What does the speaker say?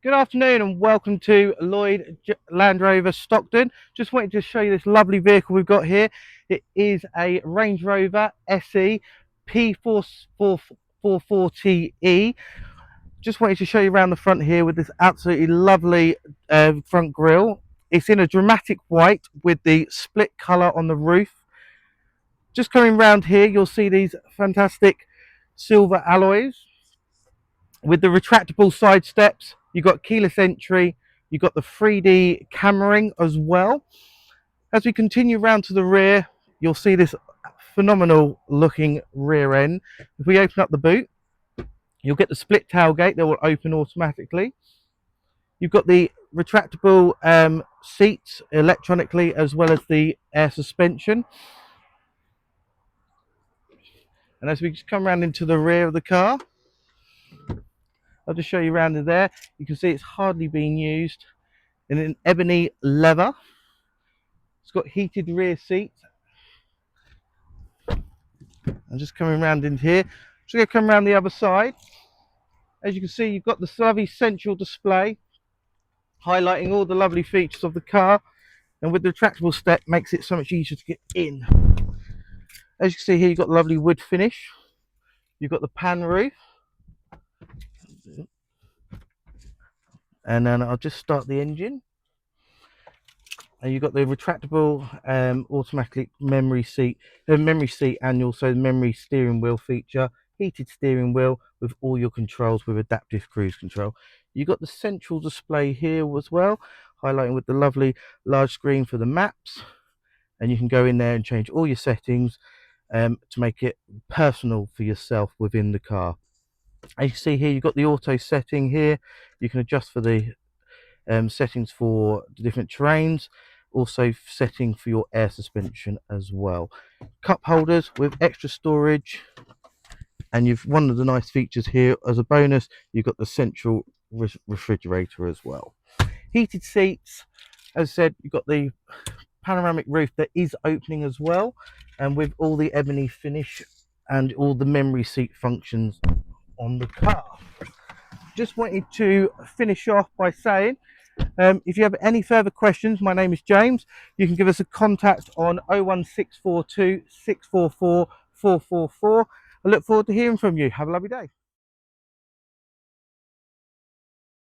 Good afternoon and welcome to Lloyd Land Rover Stockton. Just wanted to show you this lovely vehicle we've got here. It is a Range Rover SE P440e. Just wanted to show you around the front here with this absolutely lovely front grille. It's in a dramatic white with the split colour on the roof. Just coming round here, you'll see these fantastic silver alloys with the retractable side steps. You've got keyless entry, you've got the 3D cammering as well. As we continue round to the rear, you'll see this phenomenal looking rear end. If we open up the boot, you'll get the split tailgate that will open automatically. You've got the retractable seats electronically, as well as the air suspension. And as we just come around into the rear of the car, I'll just show you around in there. You can see it's hardly being used. In an ebony leather. It's got heated rear seats. I'm just coming around in here. Just going to come around the other side. As you can see, you've got the lovely central display, highlighting all the lovely features of the car. And with the retractable step, makes it so much easier to get in. As you can see here, you've got the lovely wood finish. You've got the pan roof. And then I'll just start the engine. And you've got the retractable automatic memory seat and also the memory steering wheel feature, heated steering wheel with all your controls with adaptive cruise control. You've got the central display here as well, highlighting with the lovely large screen for the maps. And you can go in there and change all your settings to make it personal for yourself within the car. As you see here, you've got the auto setting here. You can adjust for the settings for the different terrains, also setting for your air suspension as well. Cup holders with extra storage, and you've one of the nice features here as a bonus, you've got the central refrigerator as well. Heated seats, as I said, you've got the panoramic roof that is opening as well, and with all the ebony finish and all the memory seat functions on the car. Just wanted to finish off by saying, if you have any further questions, my name is James. You can give us a contact on 01642 644 444. I look forward to hearing from you. Have a lovely day.